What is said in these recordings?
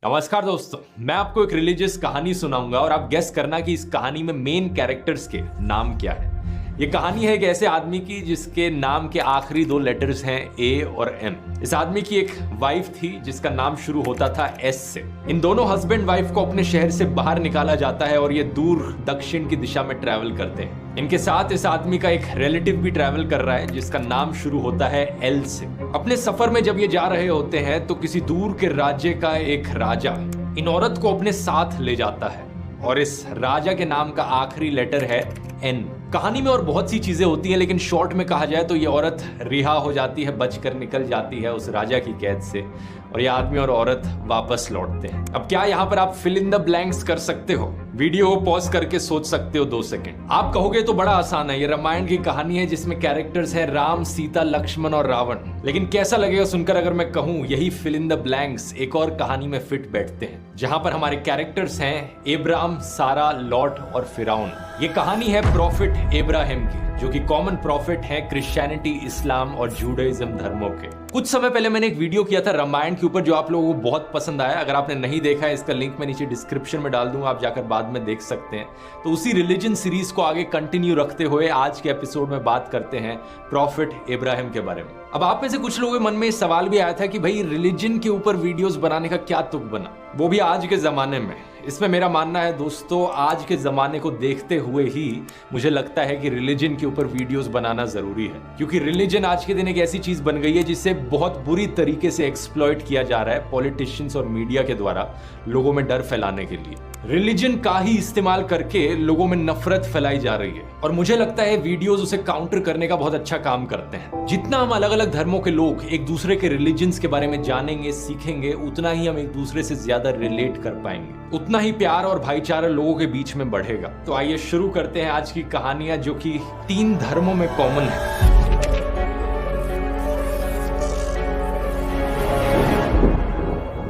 नमस्कार दोस्तों, मैं आपको एक रिलीजियस कहानी सुनाऊंगा और आप गेस करना कि इस कहानी में मेन कैरेक्टर्स के नाम क्या है। ये कहानी है एक ऐसे आदमी की जिसके नाम के आखिरी दो लेटर्स हैं ए और एम। इस आदमी की एक वाइफ थी जिसका नाम शुरू होता था एस से। इन दोनों हस्बैंड वाइफ को अपने शहर से बाहर निकाला जाता है और ये दूर दक्षिण की दिशा में ट्रैवल करते हैं। इनके साथ इस आदमी का एक रिलेटिव भी ट्रैवल कर रहा है जिसका नाम शुरू होता है एल से। अपने सफर में जब ये जा रहे होते हैं तो किसी दूर के राज्य का एक राजा इन औरत को अपने साथ ले जाता है और इस राजा के नाम का आखिरी लेटर है एन। कहानी में और बहुत सी चीजें होती हैं, लेकिन शॉर्ट में कहा जाए तो ये औरत रिहा हो जाती है, बचकर निकल जाती है उस राजा की कैद से और ये आदमी और औरत वापस लौटते हैं। अब क्या यहाँ पर आप फिल इन द ब्लैंक्स कर सकते हो? वीडियो को पॉज करके सोच सकते हो 2 सेकंड। आप कहोगे तो बड़ा आसान है, ये रामायण की कहानी है जिसमें कैरेक्टर्स हैं राम, सीता, लक्ष्मण और रावण। लेकिन कैसा लगेगा सुनकर अगर मैं कहूं यही फिल इन द ब्लैंक्स एक और कहानी में फिट बैठते हैं जहां पर हमारे कैरेक्टर्स हैं एब्राम, सारा, लॉट और फिरौन। ये कहानी है प्रॉफिट इब्राहिम की, जो कि कॉमन प्रॉफिट है क्रिश्चियनिटी, इस्लाम और जूडाइज्म धर्मों के। कुछ समय पहले मैंने एक वीडियो किया था रामायण के ऊपर जो आप लोगों को बहुत पसंद आया। अगर आपने नहीं देखा है इसका लिंक मैं नीचे डिस्क्रिप्शन में डाल दूंगा, आप जाकर बाद में देख सकते हैं। तो उसी रिलीजन सीरीज को आगे कंटिन्यू रखते हुए आज के एपिसोड में बात करते हैं प्रॉफिट इब्राहिम के बारे में। अब आप में से कुछ लोगों के मन में सवाल भी आया था कि भाई रिलीजन के ऊपर वीडियोस बनाने का क्या तुक बना, वो भी आज के जमाने में। इसमें मेरा मानना है दोस्तों, आज के जमाने को देखते हुए ही मुझे लगता है कि रिलीजन के ऊपर वीडियोस बनाना जरूरी है, क्योंकि रिलीजन आज के दिन एक ऐसी चीज बन गई है जिसे बहुत बुरी तरीके से एक्सप्लॉइट किया जा रहा है पॉलिटिशियंस और मीडिया के द्वारा लोगों में डर फैलाने के लिए। रिलीजन का ही इस्तेमाल करके लोगों में नफरत फैलाई जा रही है और मुझे लगता है वीडियोस उसे काउंटर करने का बहुत अच्छा काम करते हैं। जितना हम अलग अलग धर्मों के लोग एक दूसरे के रिलीजन्स के बारे में जानेंगे, सीखेंगे, उतना ही हम एक दूसरे से ज्यादा रिलेट कर पाएंगे, उतना ही प्यार और भाईचारा लोगों के बीच में बढ़ेगा। तो आइए शुरू करते हैं आज की कहानियां जो कि 3 धर्मों में कॉमन है।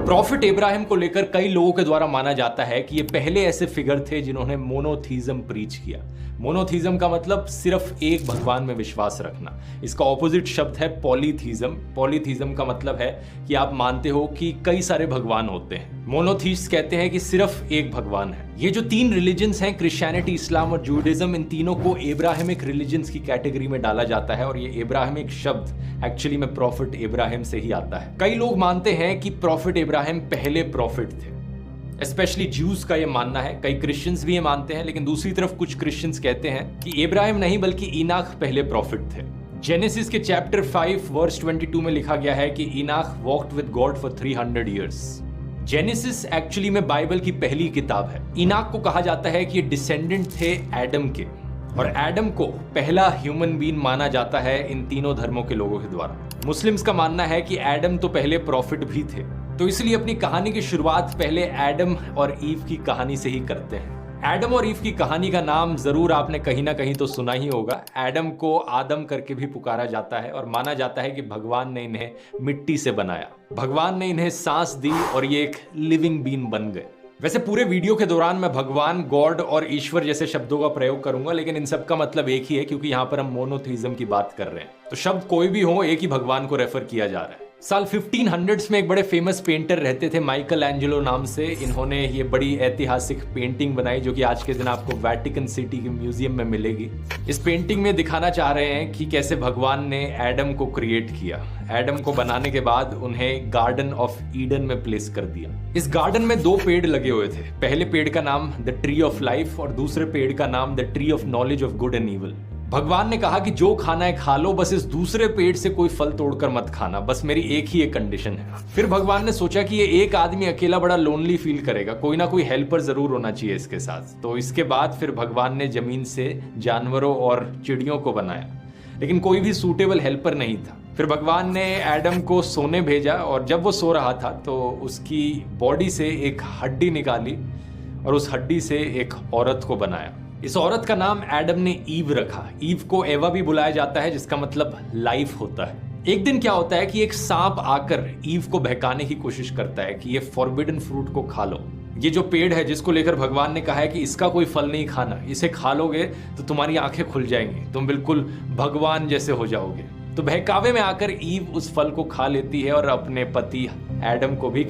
प्रॉफिट इब्राहिम को लेकर कई लोगों के द्वारा माना जाता है कि ये पहले ऐसे फिगर थे जिन्होंने मोनोथीज्म प्रीच किया। मोनोथीज्म का मतलब सिर्फ एक भगवान में विश्वास रखना। इसका ऑपोजिट शब्द है पॉलीथीज्म। पॉलीथीज्म का मतलब है कि आप मानते हो कि कई सारे भगवान होते हैं। मोनोथीस्ट कहते हैं कि सिर्फ एक भगवान है। ये जो 3 रिलीजन्स हैं, क्रिश्चियनिटी, इस्लाम और जूडाइज्म, इन तीनों को एब्राहिमिक रिलीजन्स की कैटेगरी में डाला जाता है और ये एब्राहिमिक शब्द एक्चुअली में प्रॉफिट इब्राहिम से ही आता है। कई लोग मानते हैं कि प्रॉफिट इब्राहिम पहले प्रॉफिट थे, स्पेशली ज्यूज का ये मानना है। कई क्रिश्चियंस भी ये मानते हैं, लेकिन दूसरी तरफ कुछ क्रिश्चियंस कहते हैं कि इब्राहिम नहीं बल्कि इनाक पहले प्रॉफिट थे। जेनेसिस के चैप्टर 5 वर्स 22 में लिखा गया है कि Enoch walked with God for 300 years. Genesis actually में बाइबल की पहली किताब है। इनाक को कहा जाता है कि ये डिसेंडेंट थे एडम के और एडम को पहला ह्यूमन बीइंग माना जाता है इन तीनों धर्मों के लोगों के द्वारा। मुस्लिम्स का मानना है कि एडम तो पहले प्रॉफिट भी थे, तो इसलिए अपनी कहानी की शुरुआत पहले एडम और ईव की कहानी से ही करते हैं। एडम और ईव की कहानी का नाम जरूर आपने कहीं ना कहीं तो सुना ही होगा। एडम को आदम करके भी पुकारा जाता है और माना जाता है कि भगवान ने इन्हें मिट्टी से बनाया। भगवान ने इन्हें सांस दी और ये एक लिविंग बीइंग बन गए। वैसे पूरे वीडियो के दौरान मैं भगवान, गॉड और ईश्वर जैसे शब्दों का प्रयोग करूंगा, लेकिन इन सब का मतलब एक ही है क्योंकि यहाँ पर हम मोनोथीज्म की बात कर रहे हैं। तो शब्द कोई भी हो, एक ही भगवान को रेफर किया जा रहा है। साल 1500s में एक बड़े फेमस पेंटर रहते थे माइकल एंजेलो नाम से। इन्होंने ये बड़ी ऐतिहासिक पेंटिंग बनाई जो कि आज के दिन आपको वेटिकन सिटी के म्यूजियम में मिलेगी। इस पेंटिंग में दिखाना चाह रहे हैं कि कैसे भगवान ने एडम को क्रिएट किया। एडम को बनाने के बाद उन्हें गार्डन ऑफ ईडन में प्लेस कर दिया। इस गार्डन में 2 पेड़ लगे हुए थे। पहले पेड़ का नाम द ट्री ऑफ लाइफ और दूसरे पेड़ का नाम the tree of knowledge of good and evil. भगवान ने कहा कि जो खाना है खा लो, बस इस दूसरे पेड़ से कोई फल तोड़कर मत खाना, बस मेरी एक ही एक कंडीशन है। फिर भगवान ने सोचा कि ये एक आदमी अकेला बड़ा लोनली फील करेगा, कोई ना कोई हेल्पर जरूर होना चाहिए इसके साथ। तो इसके बाद फिर भगवान ने जमीन से जानवरों और चिड़ियों को बनाया, लेकिन कोई भी सूटेबल हेल्पर नहीं था। फिर भगवान ने एडम को सोने भेजा और जब वो सो रहा था तो उसकी बॉडी से एक हड्डी निकाली और उस हड्डी से एक औरत को बनाया। इस औरत का नाम एडम ने ईव रखा। ईव को एवा भी बुलाया जाता है जिसका मतलब लाइफ होता है। एक दिन क्या होता है कि एक सांप आकर ईव को बहकाने की कोशिश करता है कि ये फॉरबिडन फ्रूट को खा लो। ये जो पेड़ है जिसको लेकर भगवान ने कहा है कि इसका कोई फल नहीं खाना, इसे खा लोगे तो तुम्हारी आंखें खुल जाएंगी, तुम बिल्कुल भगवान जैसे हो जाओगे। तो बहकावे में आकर ईव उस फल को खा लेती है और अपने पति एडम को भी